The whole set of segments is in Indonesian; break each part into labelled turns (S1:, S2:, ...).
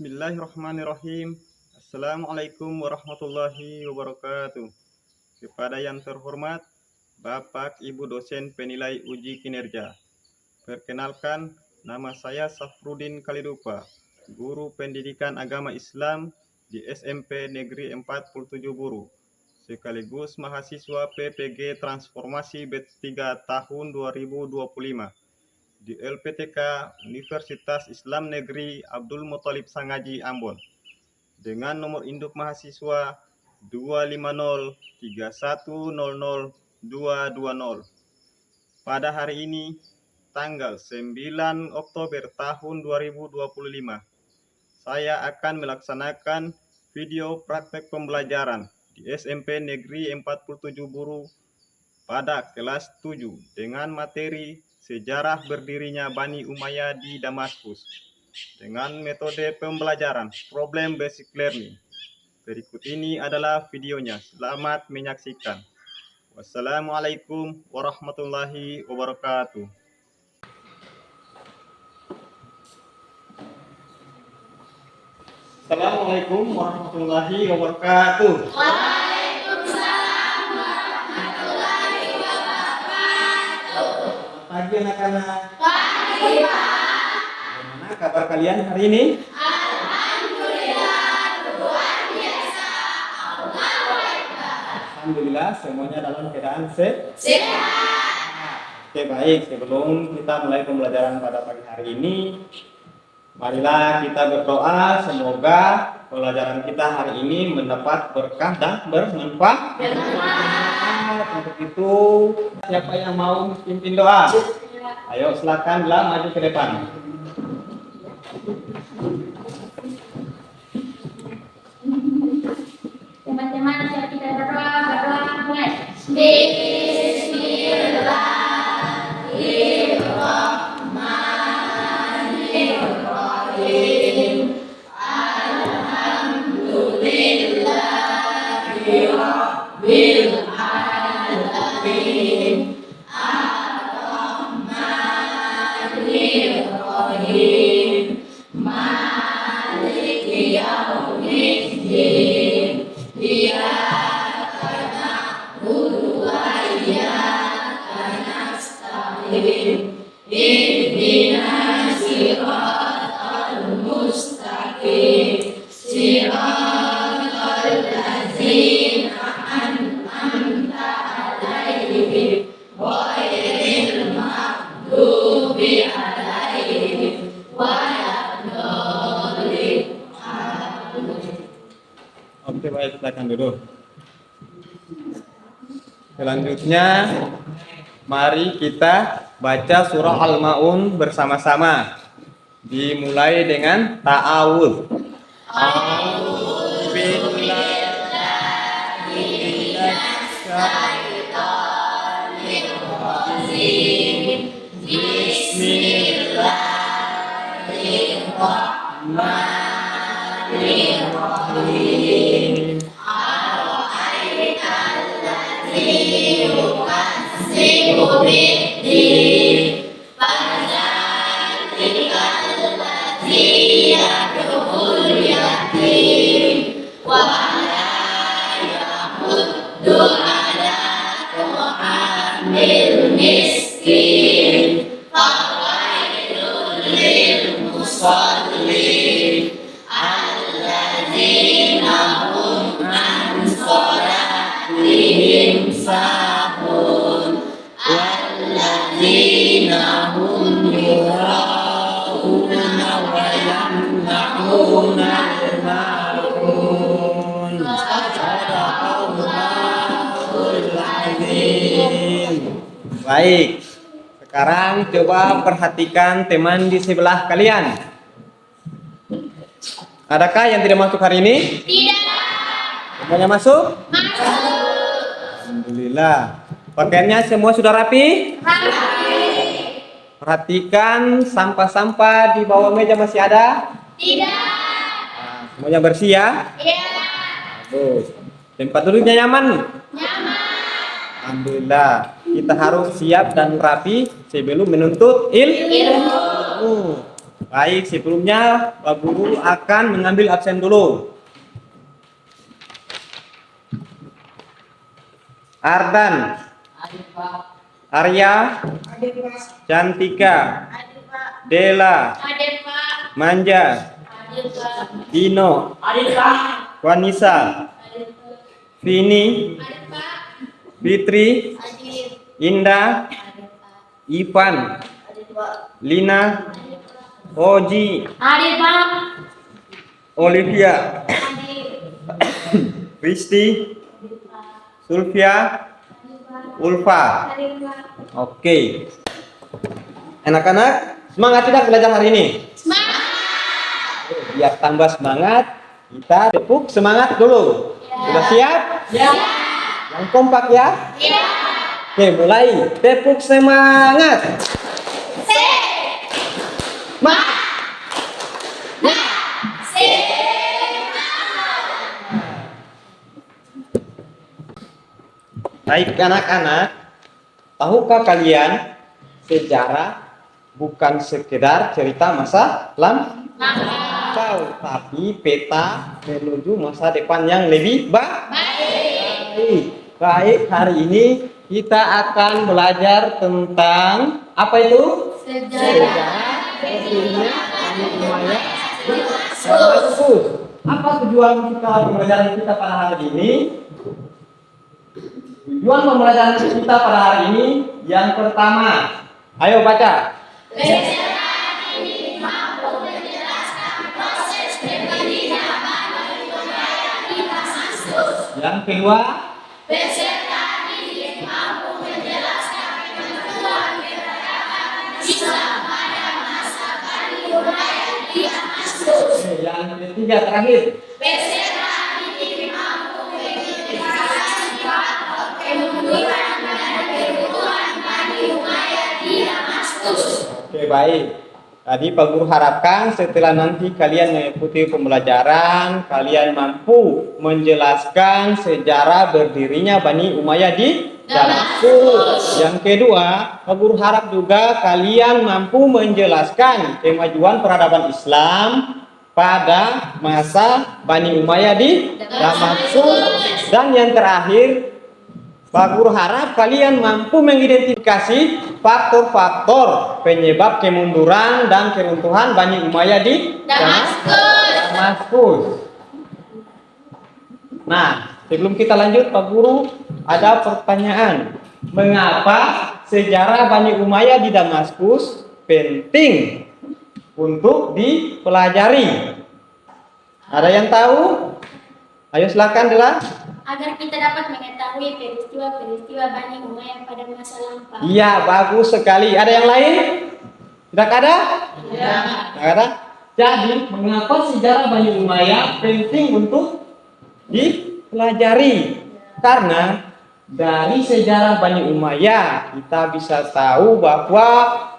S1: Bismillahirrahmanirrahim. Assalamualaikum warahmatullahi wabarakatuh. Kepada yang terhormat, Bapak Ibu dosen penilai uji kinerja. Perkenalkan, nama saya Safrudin Kalidupa, guru pendidikan agama Islam di SMP Negeri 47 Buru, sekaligus mahasiswa PPG Transformasi Batch 3 tahun 2025. Di LPTK Universitas Islam Negeri Abdul Muthalib Sangaji Ambon dengan nomor induk mahasiswa 25031000220. Pada hari ini tanggal 9 Oktober tahun 2025 saya akan melaksanakan video praktek pembelajaran di SMP Negeri 47 Buru pada kelas 7 dengan materi sejarah berdirinya Bani Umayyah di Damaskus dengan metode pembelajaran problem basic learning. Berikut ini adalah videonya. Selamat menyaksikan. Wassalamualaikum warahmatullahi wabarakatuh. Assalamualaikum warahmatullahi wabarakatuh. Pagi anak-anak. Pagi, Pak. Bagaimana kabar kalian hari ini?
S2: Alhamdulillah, luar biasa.
S1: Alhamdulillah, semuanya dalam keadaan sehat. Oke, baik. Sebelum kita mulai pembelajaran pada pagi hari ini, marilah kita berdoa semoga pembelajaran kita hari ini mendapat berkah dan bermanfaat. Untuk itu, siapa yang mau pimpin doa? Ayo silakanlah maju ke depan.
S2: Teman-teman, siap kita berdoa mulai. Bismillahirrahmanirrahim. Alhamdulillahirabbil alamin. Ar-Rahmanir-Rahim. Maliki yaumiddin. Iyyaka na'budu wa iyyaka nasta'in. Ihdinas siratal mustaqim. Siratal ladzina an'amta 'alaihim ghairil maghdubi 'alaihim waladdallin.
S1: Oke, baik, silakan duduk. Selanjutnya, mari kita baca surah Al-Maun bersama-sama. Dimulai dengan ta'awudz. A'udzu billahi minasy syaithanir rajim. Bismillahirrahmanirrahim. Ara'aital ladzi yukadzibu bid-din. Fadzalikal ladzi yad'ul yatim wa la yahuddu 'ala ta'amil miskin. Fawailul lil musallin alladzina hum an sholatihim sahun alladzina hum yura'una wa yamna'una al-ma'un. Shadaqallahul azim. Baik. Sekarang coba perhatikan teman di sebelah kalian. Adakah yang tidak masuk hari ini?
S2: Tidak.
S1: Semuanya masuk?
S2: Masuk.
S1: Alhamdulillah. Pakaiannya semua sudah rapi?
S2: Rapi.
S1: Perhatikan sampah-sampah di bawah meja masih ada?
S2: Tidak.
S1: Nah, semuanya bersih ya?
S2: Iya.
S1: Bagus. Tempat duduknya nyaman?
S2: Nyaman.
S1: Alhamdulillah. Kita harus siap dan rapi sebelum menuntut ilmu. Baik, sebelumnya Pak Guru akan mengambil absen dulu. Ardan,
S2: Hadir Pak.
S1: Arya,
S2: Hadir Pak.
S1: Cantika,
S2: Hadir Pak.
S1: Dela,
S2: Hadir Pak.
S1: Manja,
S2: Hadir Pak.
S1: Dino,
S2: Hadir Pak.
S1: Wanisa,
S2: Hadir Pak.
S1: Vini,
S2: Hadir Pak.
S1: Fitri,
S2: Hadir.
S1: Indah,
S2: Hadir Pak.
S1: Ivan,
S2: Hadir Pak.
S1: Lina,
S2: Hadir Pak.
S1: Oji,
S2: Hadir Pak.
S1: Olivia,
S2: Hadir.
S1: Kristi,
S2: Hadir Pak.
S1: Sulfia,
S2: Hadir Pak.
S1: Ulfa.
S2: Hadir Pak.
S1: Oke. Anak-anak, semangat tidak belajar hari ini?
S2: Semangat.
S1: Biar tambah semangat, kita tepuk semangat dulu. Sudah siap?
S2: Ya.
S1: Yang kompak ya?
S2: Ya.
S1: Oke, mulai. Tepuk semangat.
S2: Se.
S1: Ma.
S2: Na. Se.
S1: Baik anak-anak, tahukah kalian sejarah bukan sekedar cerita masa lampau, tapi peta menuju masa depan yang lebih baik. Baik, hari ini kita akan belajar tentang apa itu?
S2: Sejarah
S1: berdirinya Bani Umayyah di
S2: Damaskus.
S1: Damaskus. Apa tujuan kita pembelajaran kita pada hari ini? Tujuan pembelajaran kita pada hari ini yang pertama, ayo baca.
S2: Sejarah ini mampu menjelaskan proses berdirinya Bani Umayyah di Damaskus.
S1: Yang kedua,
S2: Sejarah ini mampu menjelaskan kemenangan peradaban Islam pada masa Bani Umayyah di Damaskus.
S1: yang ketiga terakhir.
S2: Sejarah ini mampu mengidentifikasi faktor kemunduran dan keruntuhan Bani Umayyah di Damaskus.
S1: Oke, baik. Tadi Pak Guru harapkan setelah nanti kalian mengikuti pembelajaran, kalian mampu menjelaskan sejarah berdirinya Bani Umayyah di Damaskus. Yang kedua, Pak Guru harap juga kalian mampu menjelaskan kemajuan peradaban Islam pada masa Bani Umayyah di Damaskus. Dan yang terakhir, Pak Guru harap kalian mampu mengidentifikasi faktor-faktor penyebab kemunduran dan keruntuhan Bani Umayyah di Damaskus. Nah, sebelum kita lanjut, Pak Guru ada pertanyaan. Mengapa sejarah Bani Umayyah di Damaskus penting untuk dipelajari? Ada yang tahu? Ayo silakan Dela.
S2: Agar kita dapat mengetahui peristiwa-peristiwa Bani Umayyah pada masa lampau.
S1: Iya, bagus sekali. Ada yang lain? Tidak ada?
S2: Ya.
S1: Tidak ada? Jadi, mengapa sejarah Bani Umayyah penting untuk dipelajari? Karena dari sejarah Bani Umayyah kita bisa tahu bahwa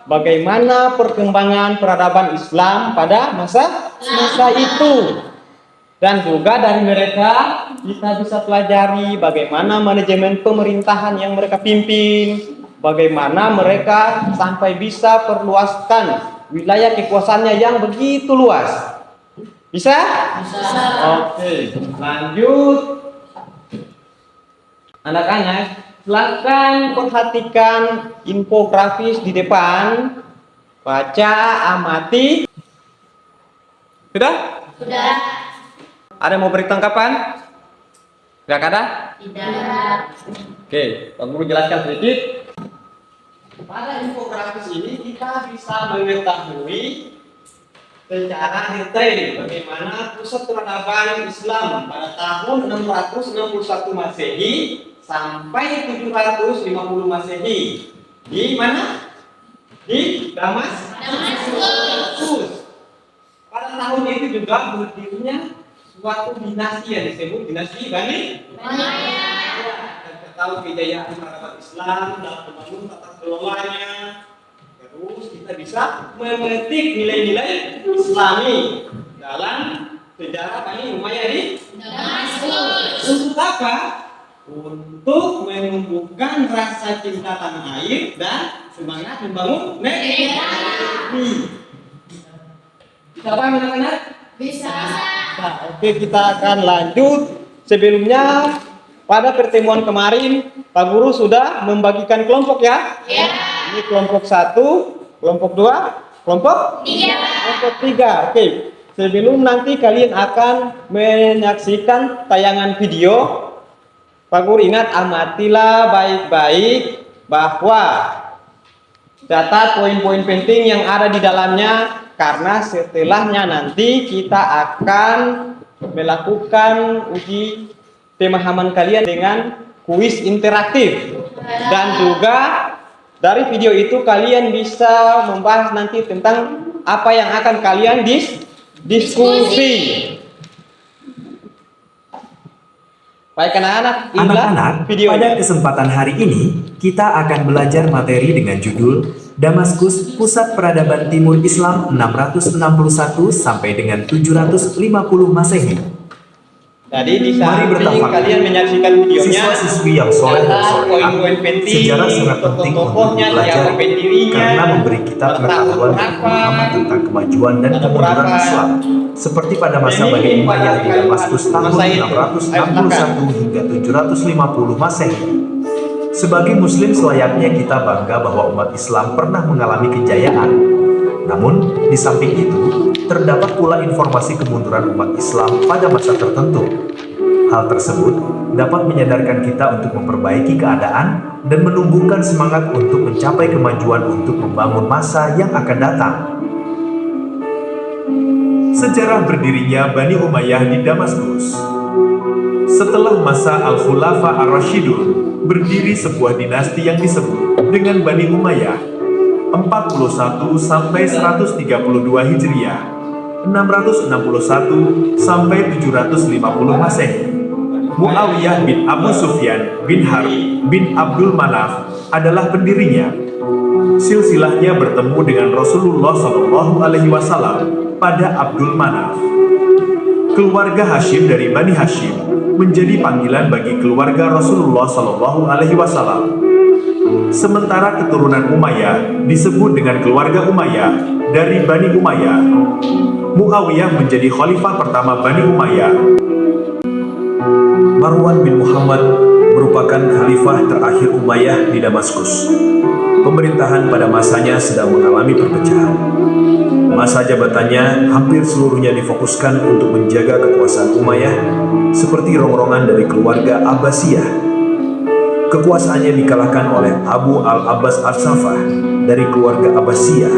S1: bagaimana perkembangan peradaban Islam pada masa itu. Dan juga dari mereka kita bisa pelajari bagaimana manajemen pemerintahan yang mereka pimpin, bagaimana mereka sampai bisa perluaskan wilayah kekuasaannya yang begitu luas. Bisa?
S2: Bisa.
S1: Oke, lanjut. Anak-anak, silakan perhatikan infografis di depan. Baca, amati. Sudah?
S2: Sudah.
S1: Ada yang mau beri tanggapan? Tidak ada?
S2: Tidak.
S1: Oke, Pak Guru jelaskan sedikit. Pada infografis ini kita bisa mengetahui secara detail bagaimana pusat peradaban Islam pada tahun 661 Masehi sampai 750 Masehi. Di mana? Di Damaskus. Pada tahun itu juga berdirinya suatu dinasti yang disebut dinasti Bani Umayyah. Kita tahu kejayaan peradaban Islam dalam membangun tata kelolanya. Terus kita bisa memetik nilai-nilai Islami dalam sejarah Bani Umayyah di
S2: Damaskus.
S1: Untuk apa? Untuk menumbuhkan rasa cinta tanah air dan semangat membangun negeri.
S3: Dapat anak-anak?
S2: Bisa.
S1: Nah, oke, kita akan lanjut. Sebelumnya pada pertemuan kemarin Pak Guru sudah membagikan kelompok ya.
S2: Ya.
S1: Ini kelompok 1, kelompok 2, kelompok
S2: 3.
S1: kelompok 3. Oke. Sebelum nanti kalian akan menyaksikan tayangan video, Pak Guru ingat amatilah baik-baik bahwa catat poin-poin penting yang ada di dalamnya, karena setelahnya nanti kita akan melakukan uji pemahaman kalian dengan kuis interaktif. Dan juga dari video itu kalian bisa membahas nanti tentang apa yang akan kalian diskusi. Baik anak-anak, inilah
S4: Anak-anak,
S1: videonya.
S4: pada kesempatan hari ini kita akan belajar materi dengan judul Damaskus Pusat Peradaban Timur Islam 661 sampai dengan 750 Masehi.
S1: Jadi di
S4: Mari
S1: samping
S4: bertafakkur.
S1: kalian menyaksikan videonya,
S4: Siswa-siswi yang soleh dan
S1: catat
S4: solehah,
S1: poin-poin penting,
S4: sejarah sangat penting untuk
S1: tokoh-tokohnya,
S4: dipelajari
S1: siapa pendirinya,
S4: karena memberi kita
S1: tahun
S4: pengetahuan dan
S1: berapa,
S4: pemahaman tentang kemajuan dan
S1: ada
S4: kemunduran
S1: berapa.
S4: Islam, seperti pada masa
S1: Ini
S4: Bani Umayyah di
S1: pada
S4: Damaskus tahun
S1: masa itu.
S4: 661 hingga 750 Masehi. Sebagai Muslim selayaknya kita bangga bahwa umat Islam pernah mengalami kejayaan. Namun, di samping itu, terdapat pula informasi kemunduran umat Islam pada masa tertentu. Hal tersebut dapat menyadarkan kita untuk memperbaiki keadaan dan menumbuhkan semangat untuk mencapai kemajuan untuk membangun masa yang akan datang. Sejarah berdirinya Bani Umayyah di Damaskus. Setelah masa Al-Khulafa Ar-Rasyidun, berdiri sebuah dinasti yang disebut dengan Bani Umayyah 41 sampai 132 Hijriah, 661 sampai 750 Masehi. Muawiyah bin Abu Sufyan bin Harb bin Abdul Manaf adalah pendirinya. Silsilahnya bertemu dengan Rasulullah Shallallahu Alaihi Wasallam pada Abdul Manaf. Keluarga Hashim dari Bani Hashim menjadi panggilan bagi keluarga Rasulullah Shallallahu Alaihi Wasallam. Sementara keturunan Umayyah disebut dengan keluarga Umayyah dari Bani Umayyah. Muawiyah menjadi khalifah pertama Bani Umayyah. Marwan bin Muhammad merupakan khalifah terakhir Umayyah di Damaskus. Pemerintahan pada masanya sedang mengalami perpecahan. Masa jabatannya hampir seluruhnya difokuskan untuk menjaga kekuasaan Umayyah, seperti rongrongan dari keluarga Abbasiyah. Kekuasaannya dikalahkan oleh Abu al-Abbas al-Safah dari keluarga Abbasiyah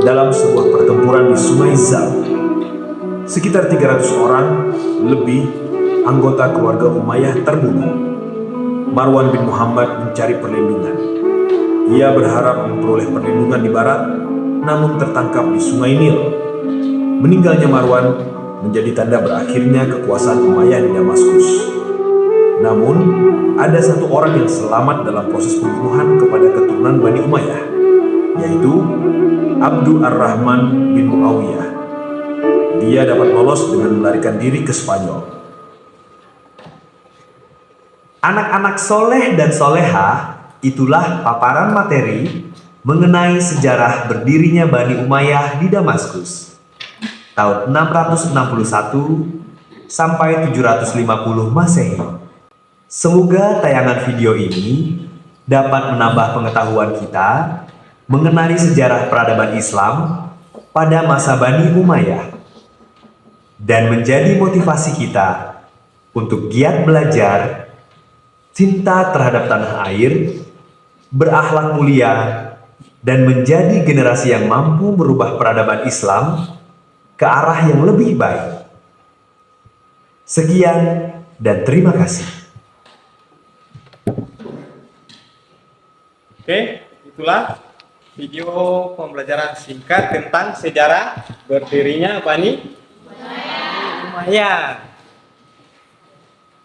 S4: dalam sebuah pertempuran di Sungai Zab. Sekitar 300 orang lebih anggota keluarga Umayyah terbunuh. Marwan bin Muhammad mencari perlindungan. Ia berharap memperoleh perlindungan di barat, namun tertangkap di Sungai Nil. Meninggalnya Marwan menjadi tanda berakhirnya kekuasaan Umayyah di Damaskus. Namun, ada satu orang yang selamat dalam proses pembunuhan kepada keturunan Bani Umayyah, yaitu Abdul Ar-Rahman bin Muawiyah. Dia dapat lolos dengan melarikan diri ke Spanyol. Anak-anak soleh dan soleha, itulah paparan materi mengenai sejarah berdirinya Bani Umayyah di Damaskus tahun 661 sampai 750 Masehi. Semoga tayangan video ini dapat menambah pengetahuan kita mengenai sejarah peradaban Islam pada masa Bani Umayyah dan menjadi motivasi kita untuk giat belajar, cinta terhadap tanah air, berakhlak mulia, dan menjadi generasi yang mampu merubah peradaban Islam ke arah yang lebih baik. Sekian dan terima kasih.
S1: Oke, itulah video pembelajaran singkat tentang sejarah berdirinya Bani Umayyah.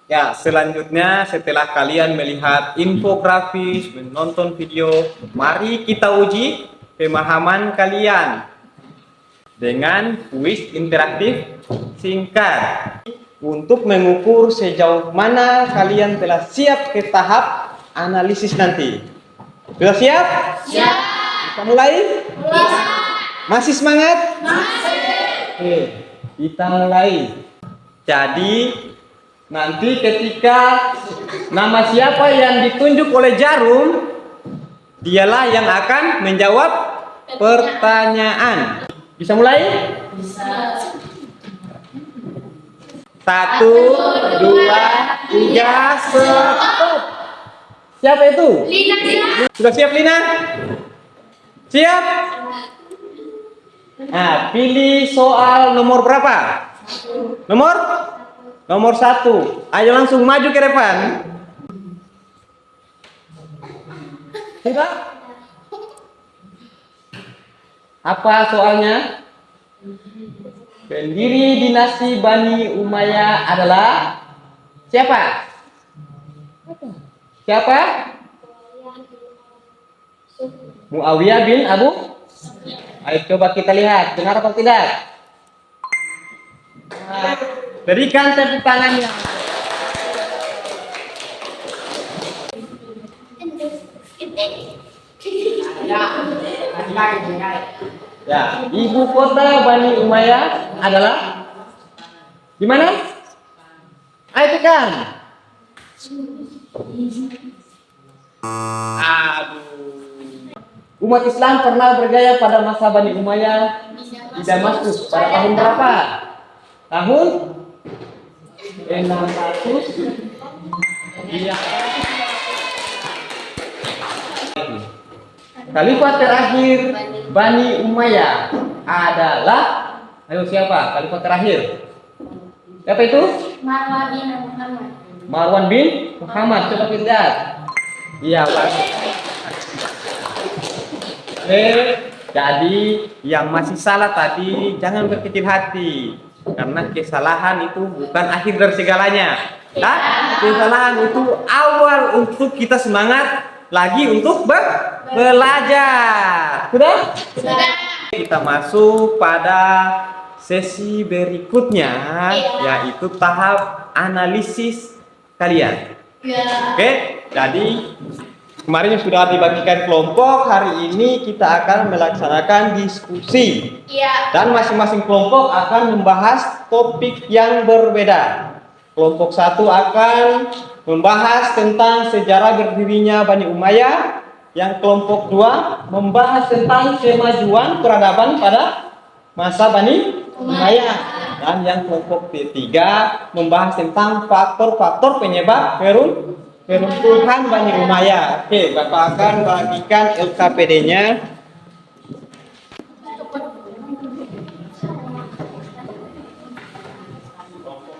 S1: Ya, selanjutnya setelah kalian melihat infografis, menonton video, mari kita uji pemahaman kalian dengan kuis interaktif singkat untuk mengukur sejauh mana kalian telah siap ke tahap analisis nanti. Sudah siap?
S2: Siap.
S1: Kita mulai?
S2: Bisa.
S1: Masih semangat?
S2: Masih.
S1: Oke, kita mulai. Jadi nanti ketika nama siapa yang ditunjuk oleh jarum, dialah yang akan menjawab pertanyaan. Bisa mulai?
S2: Bisa.
S1: 1, 2, 3, stop. Siapa itu?
S2: Lina.
S1: Sudah siap Lina? Siap? Nah, pilih soal nomor berapa? Nomor 1. Ayo langsung maju ke depan. Sudah? Apa soalnya? Pendiri dinasti Bani Umayyah adalah siapa? Siapa? Muawiyah bin Abu. Ayo coba kita lihat, benar atau tidak? Nah, berikan tepuk tangannya. Ya, ibu kota Bani Umayyah adalah di mana? Ayo tekan. Aduh. Umat Islam pernah berjaya pada masa Bani Umayyah di Damaskus pada tahun berapa? Tahun 600. Iya. Khalifah terakhir Bani Umayyah adalah, ayo siapa? Khalifah terakhir. Siapa itu?
S2: Marwan bin Muhammad.
S1: Marwan bin Muhammad. Coba kita lihat. Iya, Pak. Jadi yang masih salah tadi jangan berkecil hati, karena kesalahan itu bukan akhir dari segalanya. Nah, kesalahan itu awal untuk kita semangat lagi untuk belajar. Sudah?
S2: Sudah.
S1: Kita masuk pada sesi berikutnya, yaitu tahap analisis kalian.
S2: Ya.
S1: Oke, jadi kemarin sudah dibagikan kelompok, hari ini kita akan melaksanakan diskusi.
S2: Iya.
S1: Dan masing-masing kelompok akan membahas topik yang berbeda. Kelompok 1 akan membahas tentang sejarah berdirinya Bani Umayyah. Yang kelompok 2 membahas tentang kemajuan peradaban pada masa Bani Umayyah. Dan yang kelompok 3 membahas tentang faktor-faktor penyebab keruntuhan Bani Umayyah. Oke, Bapak akan bagikan LKPD-nya. Kelompok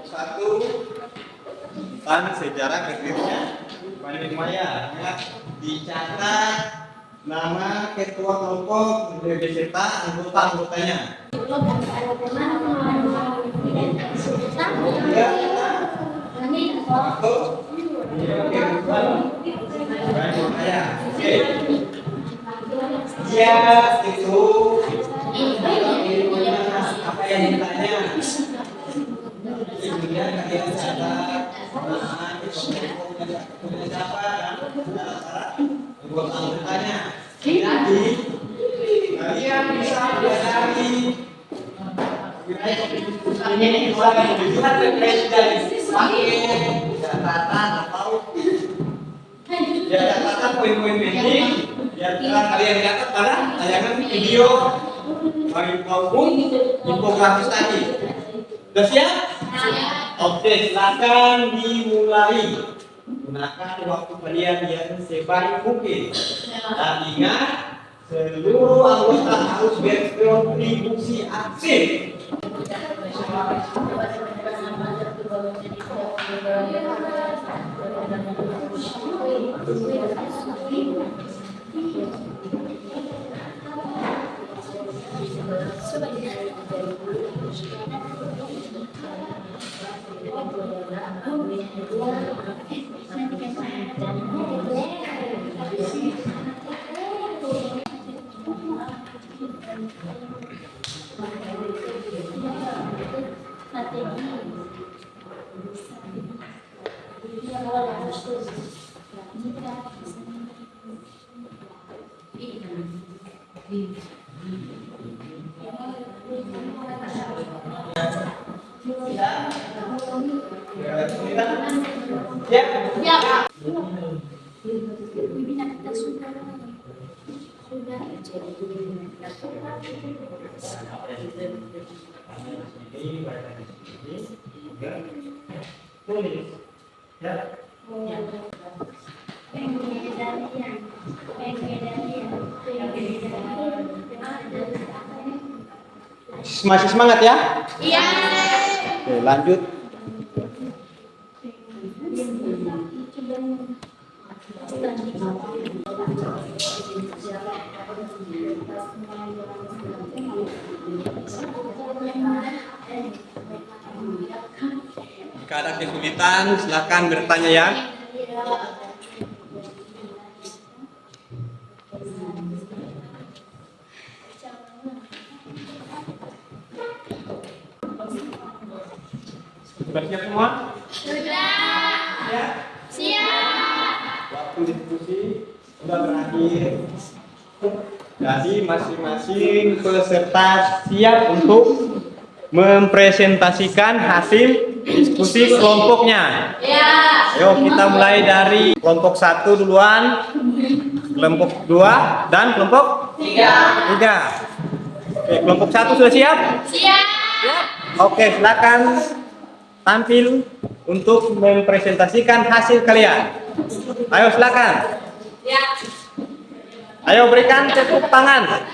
S1: 1 tentang sejarah berdirinya Bani Umayyah. Ya, dicatat nama ketua kelompok beserta anggota-anggotanya. Dia itu apa yang ditanya, kemudian kalian catat siapa anggota anggotanya. Jadi kalian bisa pelajari ini bisa menunjukkan referensi pakai catatan atau ya catatan poin-poin penting yang telah kalian catat pada tayangan video maupun infografis tadi. Sudah siap? Oke, silakan dimulai. Gunakan waktu kalian yang sebaik mungkin. Dan ingat, seluruh anggota harus berkontribusi aktif. Ya.
S2: Ya. Pimpinan kita sudah
S1: Tulis. Ya. Masih semangat ya?
S2: Iya.
S1: Oke, lanjut. Jika ada kesulitan, silakan bertanya ya. Sudah siap semua?
S2: Sudah.
S1: Ya.
S2: Siap.
S1: Waktu diskusi sudah berakhir. Jadi masing-masing peserta siap untuk mempresentasikan hasil diskusi kelompoknya.
S2: Ya.
S1: Ayo kita mulai dari kelompok 1 duluan, kelompok 2 dan kelompok 3. Oke, kelompok 1 sudah siap?
S2: Siap.
S1: Oke, silakan tampil untuk mempresentasikan hasil kalian. Ayo silakan.
S2: Ya.
S1: Ayo berikan tepuk tangan.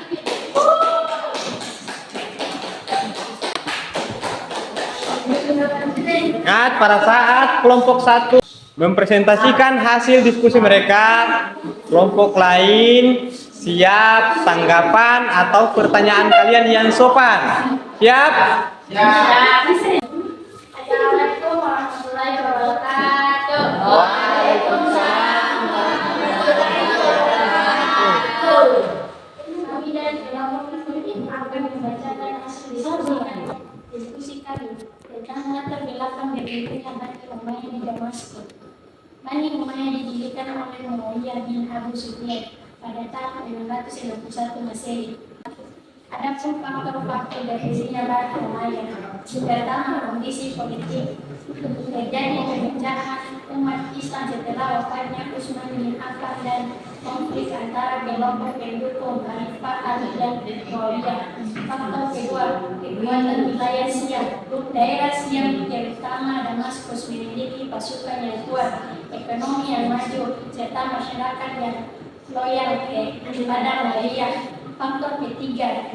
S1: Ingat, pada saat kelompok 1 mempresentasikan hasil diskusi mereka, kelompok lain siap tanggapan atau pertanyaan kalian yang sopan. Siap?
S2: Assalamualaikum warahmatullahi wabarakatuh. Waalaikumsalam warahmatullahi wabarakatuh. Kami dari kelompok ini akan membacakan hasil diskusi kami tentang latar belakang berdirinya Bani Umayyah di Damaskus. Bani Umayyah didirikan oleh Muawiyah bin Abu Sufyan pada tahun 661 Masehi. Adapun faktor-faktor berdirinya Bani Umayyah, pertama kondisi politik, terjadinya pemecahan umat Islam setelah wafatnya Utsman bin Affan dan konflik antara kelompok pendukung Khalifah Ali dan Muawiyah. Faktor kedua, kekuatan wilayah Syam. Daerah Syam terutama Damaskus memiliki pasukan yang kuat, ekonomi yang maju, serta masyarakat yang loyal kepada Muawiyah. Faktor ketiga,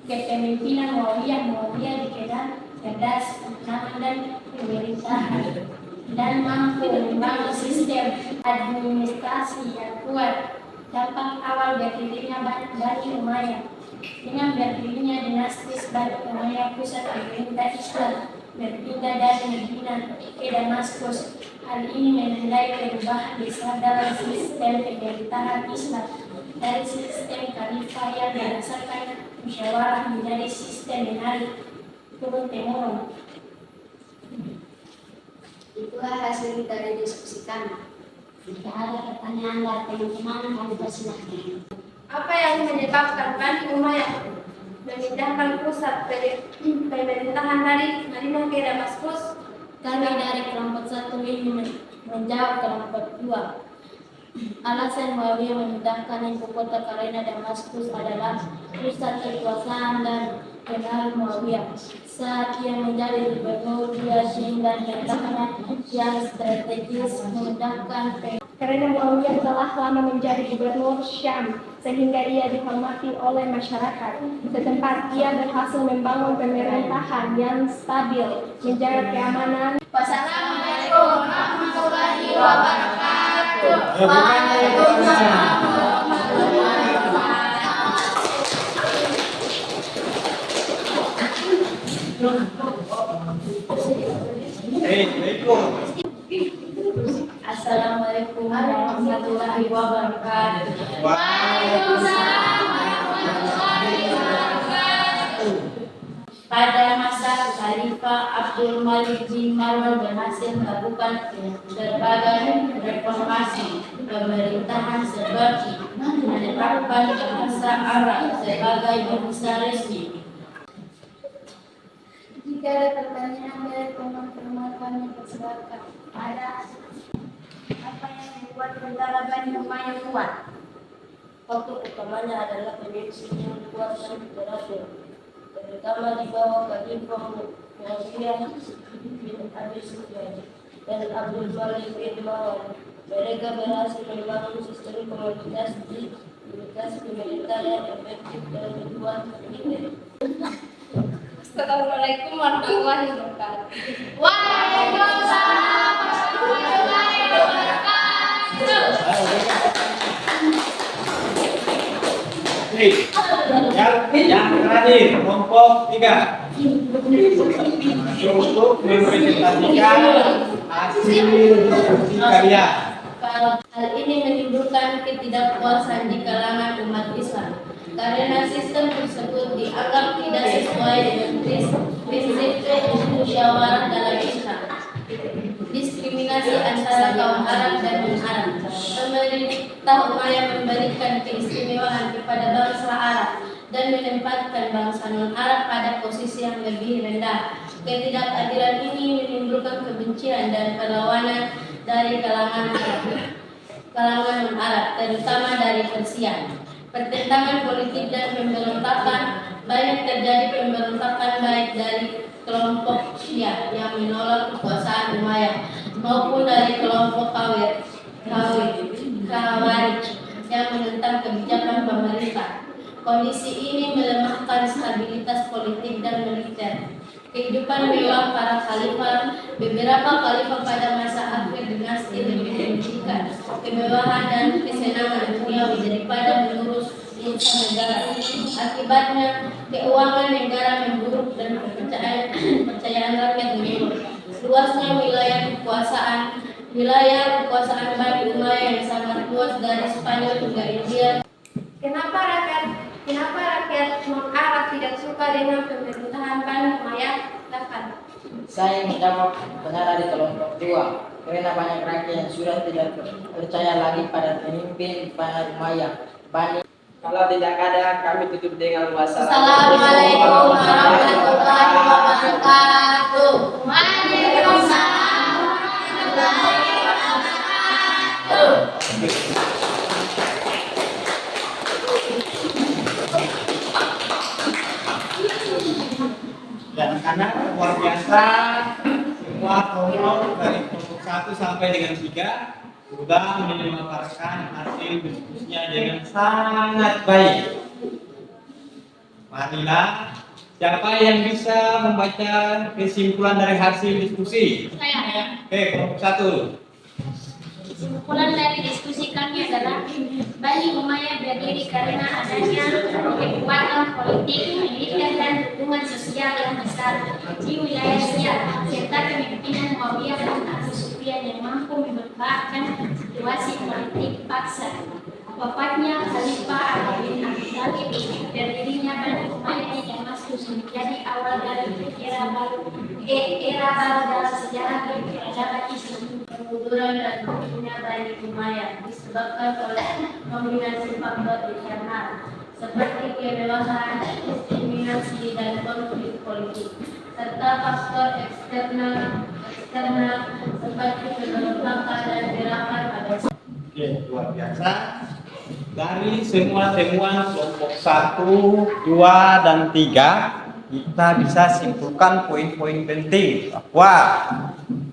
S2: kepemimpinan Muawiyah. Muawiyah dikenal cerdas, aman dan pemerintahan dan mampu membangun sistem administrasi yang kuat. Dampak awal berdirinya Bani Umayyah. Dengan berdirinya dinastis Bani Umayyah, pusat pemerintah Islam berpindah dari Madinah ke Damaskus. Hal ini menandai perubahan besar dalam sistem pemerintahan Islam dari sistem khalifah yang berdasarkan musyawarah menjadi sistem menarik turun-temurun. Itulah hasil dari diskusi kami. Jika ada pertanyaan dari teman-teman, kami persilahkan. Apa yang menyebabkan Bani Umayyah memindahkan pusat pemerintahan dari Madinah ke Damaskus? Kami dari kelompok 1 ini menjawab kelompok 2. Alasan Muawiyah memindahkan ibu kota karena Damaskus adalah pusat kekuasaan dan pengaruh Muawiyah. Saat ia menjadi gubernur, dia sehingga pertahanan yang strategis memindahkan karena Muawiyah telah lama menjadi gubernur Syam, sehingga ia dihormati oleh masyarakat setempat. Ia berhasil membangun pemerintahan yang stabil, menjaga keamanan. Wassalamualaikum warahmatullahi wabarakatuh. Waalaikumsalam warahmatullahi wabarakatuh. Assalamualaikum warahmatullahi wabarakatuh. Waalaikumsalam warahmatullahi wabarakatuh. Pada masa Khalifah Abdul Malik bin Marwan berhasil melakukan berbagai reformasi pemerintahan seperti menetapkan bangsa Arab sebagai bangsa resmi.
S3: Jika ada pertanyaan dari teman-teman kami persilakan. Ada apa yang membuat negara Bani Umayyah kuat?
S2: Faktor utamanya adalah pemimpin yang kuat dan teratur, terutama di bawah Khalifah Muawiyah bin Abi Sufyan dan Abdul Malik bin Marwan. Mereka berhasil membangun sistem komunitas pemerintah yang efektif dan berkuat militer.
S3: Assalamualaikum warahmatullahi wabarakatuh.
S2: Waalaikumsalam warahmatullahi wabarakatuh.
S1: Yang terakhir, kelompok 3 untuk mempresentasikan hasil diskusi kalian.
S2: Hal ini menimbulkan ketidakpuasan di kalangan umat Islam karena sistem tersebut dianggap tidak sesuai dengan prinsip musyawarah dalam Islam. Diskriminasi antara kaum Arab dan non-Arab. Pemerintah Umayyah memberikan keistimewaan kepada bangsa Arab dan menempatkan bangsa non-Arab pada posisi yang lebih rendah. Ketidakadilan ini menimbulkan kebencian dan perlawanan dari kalangan non-Arab, terutama dari Persia. Pertentangan politik dan pemberontakan. Banyak terjadi pemberontakan baik dari kelompok Syiah yang menolak kekuasaan Umayyah maupun dari kelompok Khawarij yang menentang kebijakan pemerintah. Kondisi ini melemahkan stabilitas politik dan militer. Kehidupan mewah para khalifah. Beberapa khalifah pada masa akhir dinasti lebih mementingkan kemewahan dan kesenangan duniawi daripada mengurus urusan negara. Akibatnya, keuangan negara memburuk dan kepercayaan rakyat menurun. Luasnya wilayah kekuasaan Bani Umayyah yang sangat luas dari Spanyol hingga India.
S3: Kenapa rakyat non-Arab tidak suka dengan pemerintahan Bani Umayyah?
S5: Saya menjawab benar dari kelompok 2 karena banyak rakyat yang sudah tidak percaya lagi pada pemimpin Bani Umayyah. Kalau tidak ada, kami tutup dengan
S2: Assalamualaikum warahmatullahi wabarakatuh. Waalaikumsalam warahmatullahi wabarakatuh.
S1: Dan karena luar biasa, semua kelompok dari kelompok 1 sampai dengan 3 sudah memaparkan hasil diskusinya dengan sangat baik. Marilah, siapa yang bisa membaca kesimpulan dari hasil diskusi?
S3: Saya.
S1: Oke, kelompok 1.
S3: Kesimpulan dari diskusi kami adalah Bani Umayyah berdiri karena adanya kekuatan politik, militer dan hubungan sosial yang besar di wilayah Syiah serta kepemimpinan Muawiyah dan Abu Sufyan yang mampu memanfaatkan situasi politik paksa. Wafatnya Khalifah Ali bin Abi Thalib, berdirinya Bani Umayyah di Damaskus menjadi awal dari era baru dalam sejarah peradaban Islam.
S2: Kemunduran dan munculnya Bani Umayyah disebabkan oleh kombinasi faktor internal seperti kemewahan, diskriminasi dan konflik politik, serta faktor eksternal seperti pemberontakan dan gerakan pada.
S1: Oke, luar biasa. Dari semua temuan kelompok 1, 2, dan 3, kita bisa simpulkan poin-poin penting bahwa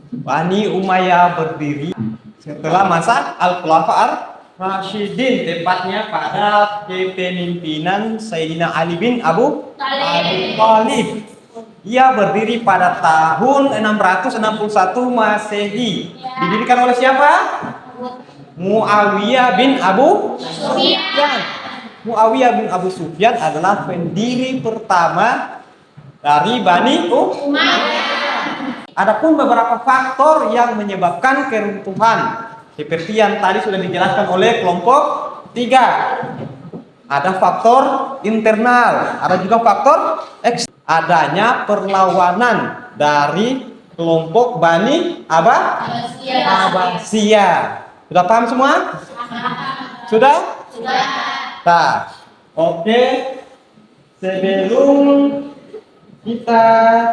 S1: Bani Umayyah berdiri setelah masa Al-Khulafa Ar-Rasyidin, tepatnya pada kepemimpinan Sayyidina Ali bin Abu Thalib. Ia berdiri pada tahun 661 Masehi. Didirikan oleh siapa? Muawiyah bin Abu Sufyan. Muawiyah bin Abu Sufyan adalah pendiri pertama dari Bani Umayyah. Adapun beberapa faktor yang menyebabkan keruntuhan seperti yang tadi sudah dijelaskan oleh kelompok 3. Ada faktor internal, ada juga faktor eksternal. Adanya perlawanan dari kelompok Bani Abbasiyah. Sudah paham semua? Sudah?
S2: Sudah.
S1: Nah, Oke, sebelum kita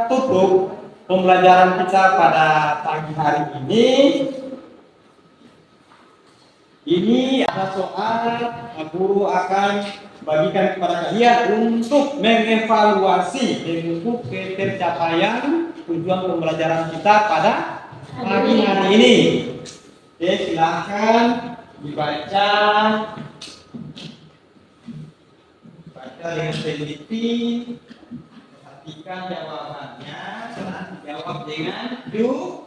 S1: tutup pembelajaran kita pada pagi hari ini ada soal guru akan bagikan kepada kalian untuk mengevaluasi bentuk pencapaian tujuan pembelajaran kita pada pagi hari ini. Oke, silahkan dibaca dengan teliti, perhatikan jawabannya, dan jawab dengan jujur.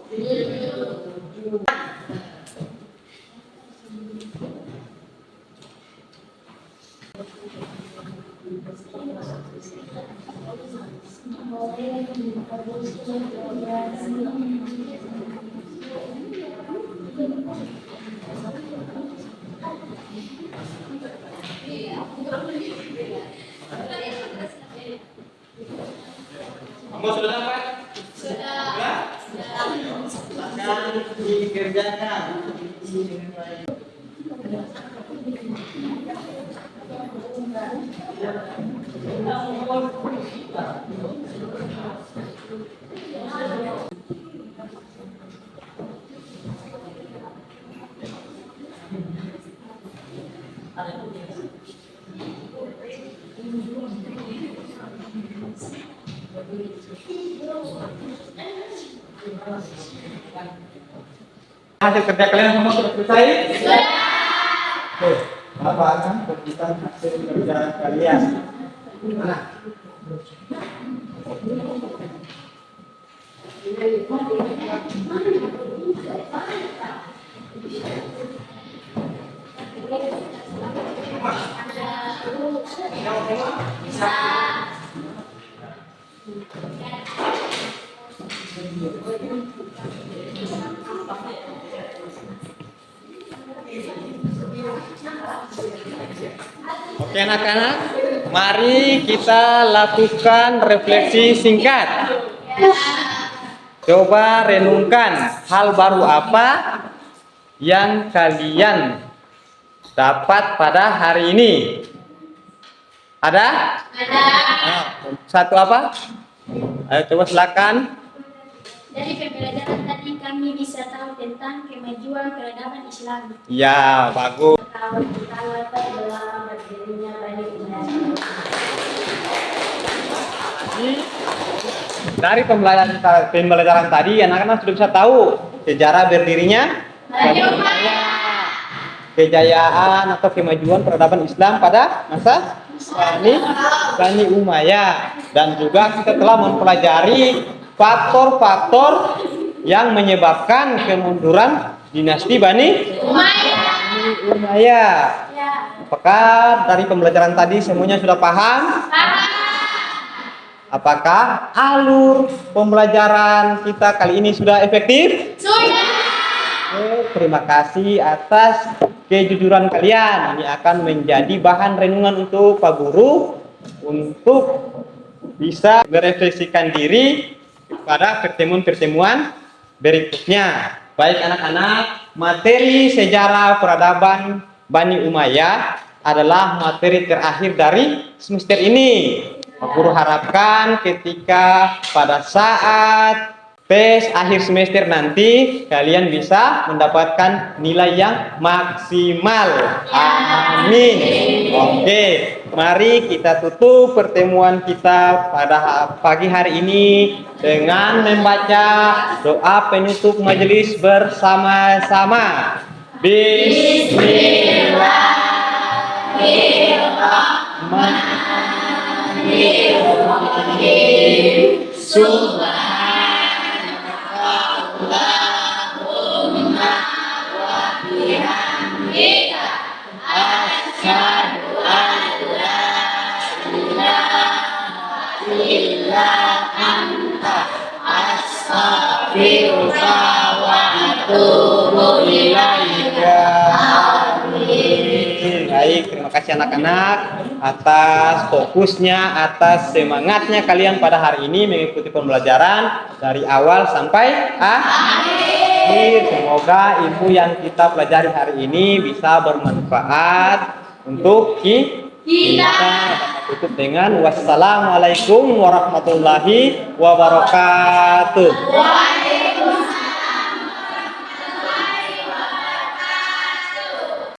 S1: Kamu sudah dapat? Sudah. Silakan dikerjakan. Hasil kerja kalian semua sudah selesai? Sudah. Oke, apa akan berikan hasil kerja kalian? Mana? Oke anak-anak, mari kita lakukan refleksi singkat. Coba renungkan hal baru apa yang kalian dapat pada hari ini. Ada?
S3: Ada.
S1: Nah, satu apa? Ayo coba silakan.
S3: Dari pembelajaran tadi kami bisa tahu tentang kemajuan peradaban Islam.
S1: Ya, bagus.
S3: Tahun pertama telah berdirinya Bani Umayyah.
S1: Dari pembelajaran tadi, anak-anak sudah bisa tahu sejarah berdirinya
S3: Bani Umayyah.
S1: Kejayaan atau kemajuan peradaban Islam pada masa Bani Umayyah, dan juga kita telah mempelajari faktor-faktor yang menyebabkan kemunduran dinasti Bani Umayyah.
S3: Ya.
S1: Apakah dari pembelajaran tadi semuanya sudah paham? Apakah alur pembelajaran kita kali ini sudah efektif?
S3: Sudah.
S1: Terima kasih atas kejujuran kalian. Ini akan menjadi bahan renungan untuk Pak Guru untuk bisa merefleksikan diri pada pertemuan-pertemuan berikutnya. Baik anak-anak, materi sejarah peradaban Bani Umayyah adalah materi terakhir dari semester ini. Pak Guru harapkan ketika pada saat tes akhir semester nanti kalian bisa mendapatkan nilai yang maksimal. Amin. Oke, mari kita tutup pertemuan kita pada pagi hari ini dengan membaca doa penutup majelis bersama-sama. Bismillahirrahmanirrahim. Baik, terima kasih anak-anak atas fokusnya, atas semangatnya kalian pada hari ini mengikuti pembelajaran dari awal sampai akhir. Semoga ilmu yang kita pelajari hari ini bisa bermanfaat untuk
S2: Kita
S1: tutup dengan wassalamualaikum warahmatullahi wabarakatuh.